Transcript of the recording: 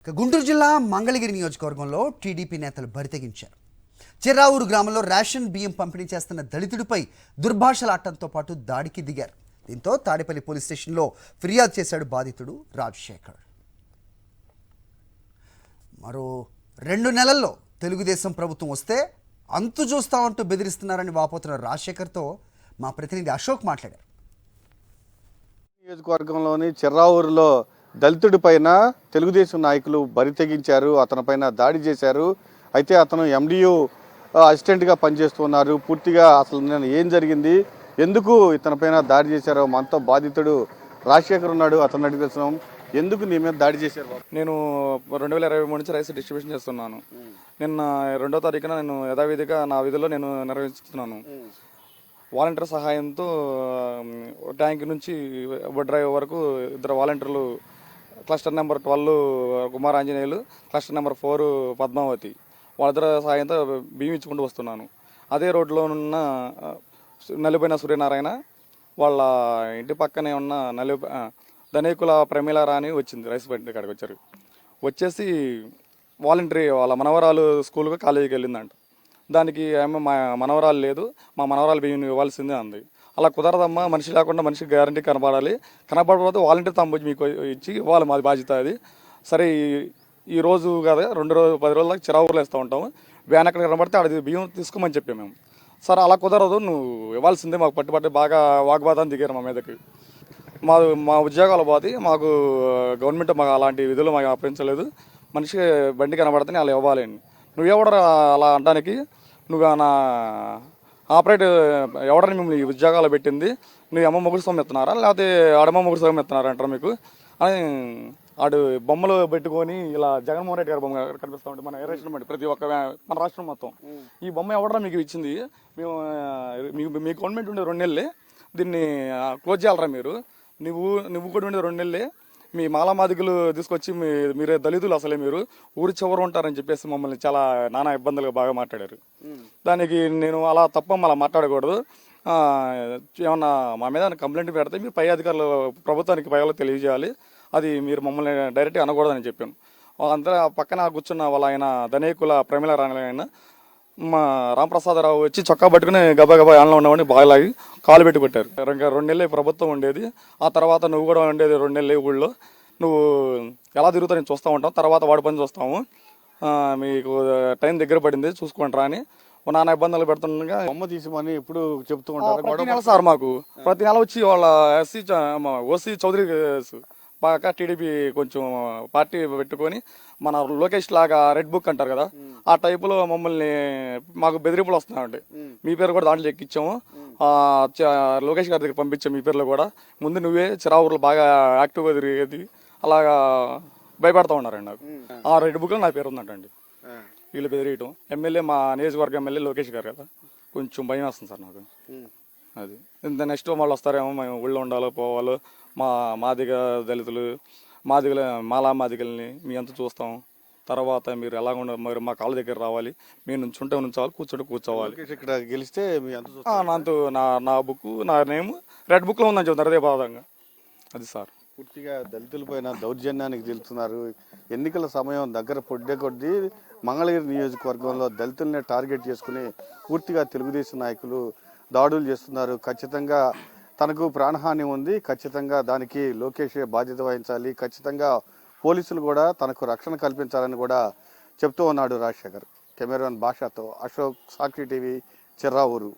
గుంటూరు జిల్లా మంగళగిరి నియోజకవర్గంలో టీడీపీ నేతలు బరితెగించారు. చిర్రావూరు గ్రామంలో రేషన్ బియ్యం పంపిణీ చేస్తున్న దళితుడిపై దుర్భాషలాడటంతో పాటు దాడికి దిగారు. దీంతో తాడేపల్లి పోలీస్ స్టేషన్లో ఫిర్యాదు చేశాడు బాధితుడు రాజశేఖర్. మరో 2 నెలల్లో తెలుగుదేశం ప్రభుత్వం వస్తే అంతు చూస్తామంటూ బెదిరిస్తున్నారని వాపోతున్న రాజశేఖర్తో మా ప్రతినిధి అశోక్ మాట్లాడారు. నియోజకవర్గంలోని చిర్రావూరులో దళితుడి పైన తెలుగుదేశం నాయకులు బరి తెగించారు. అతనిపైన దాడి చేశారు. అయితే అతను ఎండియు అసిస్టెంట్గా పనిచేస్తున్నారు. పూర్తిగా అసలు నేను ఏం జరిగింది, ఎందుకు ఇతనిపైన దాడి చేశారో మనతో బాధితుడు రాజశేఖర్ ఉన్నాడు. అతను అడిగి తెలుసుకున్నాం. ఎందుకు నీ మీద దాడి చేశారు? నేను 2023 నుంచి రైస్ డిస్ట్రిబ్యూషన్ చేస్తున్నాను. నిన్న 2వ తారీఖున నేను యథావిధిగా నా విధుల్లో నేను నిర్వహిస్తున్నాను. వాలంటీర్ సహాయంతో ట్యాంక్ నుంచి డ్రైవ్ వరకు 2 వాలంటీర్లు, cluster number 12 Kumar Anjaneyulu, cluster number 4 Padmavathi, వాళ్ళిద్దరు సహాయంతో బియ్యం ఇచ్చుకుంటూ వస్తున్నాను. అదే రోడ్లో ఉన్న నలిపోయిన సూర్యనారాయణ వాళ్ళ ఇంటి పక్కనే ఉన్న ధనేకుల ప్రమీల రాణి వచ్చింది. రైస్ బండి కాడికి వచ్చారు. వచ్చేసి వాలంటరీ వాళ్ళ మనవరాలు స్కూల్కి కాలేజీకి వెళ్ళిందంట. దానికి ఆమె మా మనవరాలు లేదు, మా మనవరాలు బియ్యం ఇవ్వాల్సిందే అంది. అలా కుదరదమ్మా, మనిషి లేకుండా మనిషికి గ్యారంటీ కనపడాలి, కనపడకపోతే వాలంటీర్ తమ్ముడు మీకు ఇచ్చి ఇవ్వాలి, మాది బాధ్యత అది. సరే ఈ రోజు కదా 10 రోజుల దాకా చిరావురులో వేస్తూ ఉంటాము, వ్యాన్ ఎక్కడ కనబడితే అది బియ్యం తీసుకోమని చెప్పాము మేము. సరే అలా కుదరదు, నువ్వు ఇవ్వాల్సిందే, మాకు పట్టుబట్టి బాగా వాగ్వాదాన్ని దిగారు మా మీదకి. మా ఉద్యోగాలు పోతే మాకు గవర్నమెంట్ మాకు అలాంటి విధులు మాకు అప్పించలేదు. మనిషికి బండి కనబడితే అలా ఇవ్వాలి. నువ్వెవడ అలా అనడానికి, నువ్వు నా ఆపరేట్ ఎవడని మిమ్మల్ని ఉద్యోగాలు పెట్టింది, నువ్వు అమ్మ మొగుడు సొమ్ము ఎత్తున్నారా లేకపోతే ఆడమ్మ మొగుడు సొమ్ము ఎత్తున్నారా అంటారు మీకు అని ఆడు బొమ్మలు పెట్టుకొని ఇలా జగన్మోహన్ రెడ్డి గారి బొమ్మ కనిపిస్తూ ఉంటుంది మన రేషన్ బట్టి ప్రతి ఒక్క మన రాష్ట్రం మొత్తం. ఈ బొమ్మ ఎవడరా మీకు ఇచ్చింది? మేము మీ గవర్నమెంట్ ఉండే 2 నెలలే, దీన్ని క్లోజ్ చేయాలరా మీరు, నువ్వు కూడా ఉండే 2 నెలలే, మీ మాలామాదికులు తీసుకొచ్చి మీరే దళితులు అసలే మీరు ఊరి చివరు ఉంటారని చెప్పేసి మమ్మల్ని చాలా నానా ఇబ్బందులుగా బాగా మాట్లాడారు. దానికి నేను అలా తప్ప అలా మాట్లాడకూడదు, ఏమన్నా మా మీద కంప్లైంట్ పెడితే మీరు పై అధికారులు ప్రభుత్వానికి పై వాళ్ళకి తెలియజేయాలి, అది మీరు మమ్మల్ని డైరెక్ట్గా అనకూడదని చెప్పాను. అంతా పక్కన కూర్చున్న వాళ్ళ ఆయన ధనేకుల ప్రమీల రాణి ఆయన మా రామప్రసాదరావు వచ్చి చొక్కా పట్టుకుని గబా ఆన్లో ఉన్నామని బాగా కాలు పెట్టి కొట్టారు. ఇంకా 2 నెలలు ప్రభుత్వం ఉండేది, ఆ తర్వాత నువ్వు కూడా ఉండేది 2 నెలలు ఊళ్ళో, నువ్వు ఎలా తిరుగుతా నేను చూస్తూ ఉంటాం, తర్వాత వాడి పని చూస్తాము, మీకు టైం దగ్గర పడింది చూసుకుంటారా అని నానా ఇబ్బందులు పెడుతుండగా బొమ్మ తీసిమని ఎప్పుడు చెప్తూ ఉంటారు. ప్రతి నెల సార్ మాకు ప్రతి నెల వచ్చి వాళ్ళ ఓసీ చౌదరి బాగా టీడీపీ కొంచెం పార్టీ పెట్టుకొని మన లోకేష్ లాగా రెడ్ బుక్ అంటారు కదా, ఆ టైపులో మమ్మల్ని మాకు బెదిరింపులు వస్తున్నాయండి. మీ పేరు కూడా దాంట్లో ఎక్కించాము, లోకేష్ గారి దగ్గర పంపించాము, మీ పేర్లో కూడా ముందు నువ్వే చిరావురులో బాగా యాక్టివ్గా తిరిగేది అలాగా భయపడతా ఉన్నారండి. నాకు ఆ రెడ్ బుక్లో నా పేరు ఉందంటండి. వీళ్ళు బెదిరియటం, ఎమ్మెల్యే మా నియోజకవర్గ ఎమ్మెల్యే లోకేష్ గారు కదా, కొంచెం భయం వస్తుంది సార్ నాకు. అది ఇంత నెక్స్ట్ వాళ్ళు వస్తారేమో, మేము ఊళ్ళో ఉండాలో పోవాలో, మాదిగ దళితులు మాలా మాదిగల్ని మీ అంతా చూస్తాం, తర్వాత మీరు ఎలా మరి మా కాళ్ళ దగ్గర రావాలి, మేము నుంచాలి, కూర్చోవాలి. ఇక్కడ గెలిస్తే మీ అంత నాతో నా బుక్ నా నేమ్ రెడ్ బుక్లో ఉందని చెప్తారు అదే బాధంగా. అది సార్ పూర్తిగా దళితుల పైన దౌర్జన్యానికి తెలుస్తున్నారు. ఎన్నికల సమయం దగ్గర పొడ్డే కొద్దీ మంగళగిరి నియోజకవర్గంలో దళితుల్ని టార్గెట్ చేసుకుని పూర్తిగా తెలుగుదేశం నాయకులు దాడులు చేస్తున్నారు. ఖచ్చితంగా తనకు ప్రాణహాని ఉంది, ఖచ్చితంగా దానికి లోకేషే బాధ్యత వహించాలి, ఖచ్చితంగా పోలీసులు కూడా తనకు రక్షణ కల్పించాలని కూడా చెప్తూ ఉన్నాడు రాజశేఖర్. కెమెరామెన్ భాషతో అశోక్, సాక్షి టీవీ, చిర్రావూరు.